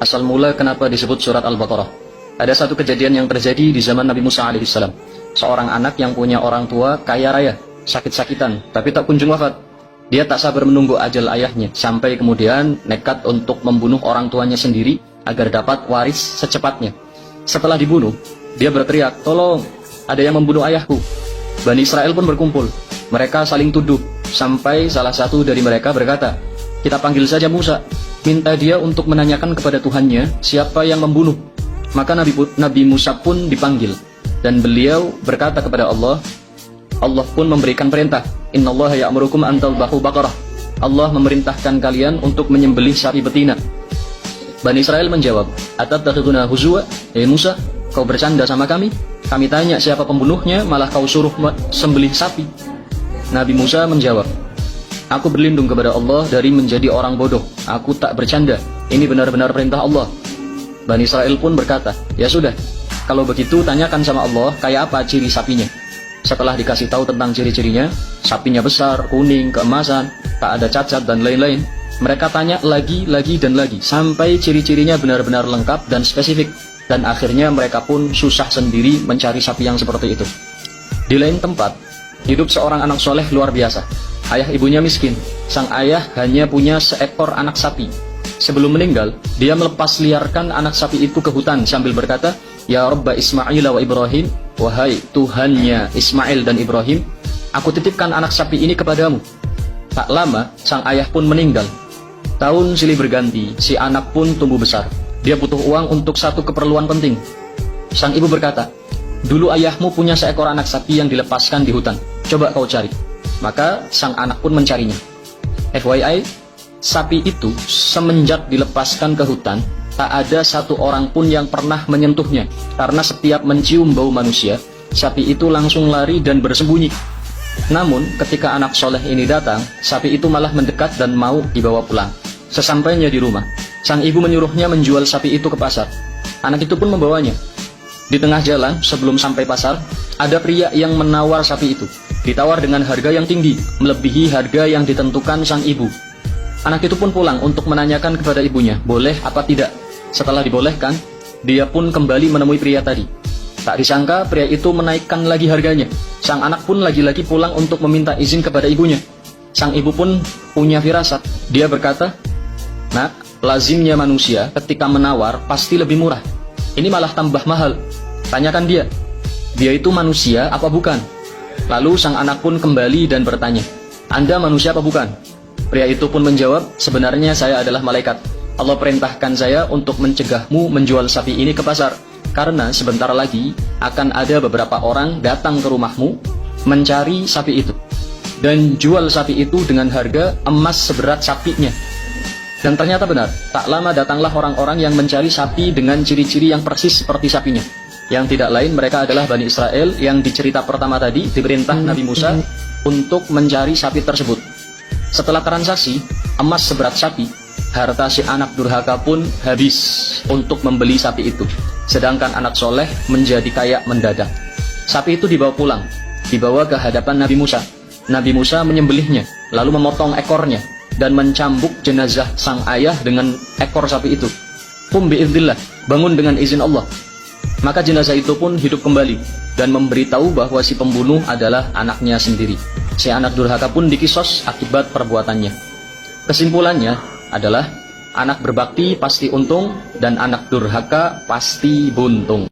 Asal mula kenapa disebut surat Al-Baqarah. Ada satu kejadian yang terjadi di zaman Nabi Musa alaihissalam. Seorang anak yang punya orang tua kaya raya, sakit-sakitan, tapi tak kunjung wafat. Dia tak sabar menunggu ajal ayahnya, sampai kemudian nekat untuk membunuh orang tuanya sendiri agar dapat waris secepatnya. Setelah dibunuh, dia berteriak, "Tolong, ada yang membunuh ayahku." Bani Israel pun berkumpul. Mereka saling tuduh, sampai salah satu dari mereka berkata, "Kita panggil saja Musa, minta dia untuk menanyakan kepada Tuhannya siapa yang membunuh." Maka Nabi Musa pun dipanggil, dan beliau berkata kepada Allah. Allah pun memberikan perintah, "Innallaha ya'murukum an tadhbahu baqarah." Allah memerintahkan kalian untuk menyembelih sapi betina. Bani Israel menjawab, "Atattakhiduna huzwa, Musa, kau bercanda sama kami? Kami tanya siapa pembunuhnya, malah kau suruh sembelih sapi." Nabi Musa menjawab, "Aku berlindung kepada Allah dari menjadi orang bodoh. Aku tak bercanda. Ini benar-benar perintah Allah." Bani Israel pun berkata, "Ya sudah, kalau begitu tanyakan sama Allah kayak apa ciri sapinya." Setelah dikasih tahu tentang ciri-cirinya, sapinya besar, kuning, keemasan, tak ada cacat dan lain-lain. Mereka tanya lagi dan lagi, sampai ciri-cirinya benar-benar lengkap dan spesifik. Dan akhirnya mereka pun susah sendiri mencari sapi yang seperti itu. Di lain tempat, hidup seorang anak soleh luar biasa. Ayah ibunya miskin. Sang ayah hanya punya seekor anak sapi. Sebelum meninggal, dia melepas liarkan anak sapi itu ke hutan sambil berkata, "Ya Rabba Ismail wa Ibrahim, wahai Tuhannya Ismail dan Ibrahim, aku titipkan anak sapi ini kepadamu." Tak lama, sang ayah pun meninggal. Tahun silih berganti, si anak pun tumbuh besar. Dia butuh uang untuk satu keperluan penting. Sang ibu berkata, "Dulu ayahmu punya seekor anak sapi yang dilepaskan di hutan. Coba kau cari." Maka sang anak pun mencarinya. FYI, sapi itu semenjak dilepaskan ke hutan, tak ada satu orang pun yang pernah menyentuhnya. Karena setiap mencium bau manusia, sapi itu langsung lari dan bersembunyi. Namun, ketika anak soleh ini datang, sapi itu malah mendekat dan mau dibawa pulang. Sesampainya di rumah, sang ibu menyuruhnya menjual sapi itu ke pasar. Anak itu pun membawanya. Di tengah jalan, sebelum sampai pasar, ada pria yang menawar sapi itu. Ditawar dengan harga yang tinggi, melebihi harga yang ditentukan sang ibu. Anak itu pun pulang untuk menanyakan kepada ibunya, boleh apa tidak. Setelah dibolehkan, dia pun kembali menemui pria tadi. Tak disangka, pria itu menaikkan lagi harganya. Sang anak pun lagi-lagi pulang untuk meminta izin kepada ibunya. Sang ibu pun punya firasat. Dia berkata, "Nak, lazimnya manusia ketika menawar pasti lebih murah. Ini malah tambah mahal. Tanyakan dia itu manusia apa bukan?" Lalu sang anak pun kembali dan bertanya, "Anda manusia apa bukan?" Pria itu pun menjawab, "Sebenarnya saya adalah malaikat. Allah perintahkan saya untuk mencegahmu menjual sapi ini ke pasar. Karena sebentar lagi akan ada beberapa orang datang ke rumahmu mencari sapi itu. Dan jual sapi itu dengan harga emas seberat sapinya." Dan ternyata benar, tak lama datanglah orang-orang yang mencari sapi dengan ciri-ciri yang persis seperti sapinya. Yang tidak lain mereka adalah Bani Israel yang di cerita pertama tadi diperintah Nabi Musa untuk mencari sapi tersebut. Setelah transaksi, emas seberat sapi, harta si anak durhaka pun habis untuk membeli sapi itu. Sedangkan anak soleh menjadi kaya mendadak. Sapi itu dibawa pulang, dibawa ke hadapan Nabi Musa. Nabi Musa menyembelihnya, lalu memotong ekornya, dan mencambuk jenazah sang ayah dengan ekor sapi itu. "Qum bi'idznillah, bangun dengan izin Allah." Maka jenazah itu pun hidup kembali, dan memberitahu bahwa si pembunuh adalah anaknya sendiri. Si anak durhaka pun dikisos akibat perbuatannya. Kesimpulannya adalah, anak berbakti pasti untung, dan anak durhaka pasti buntung.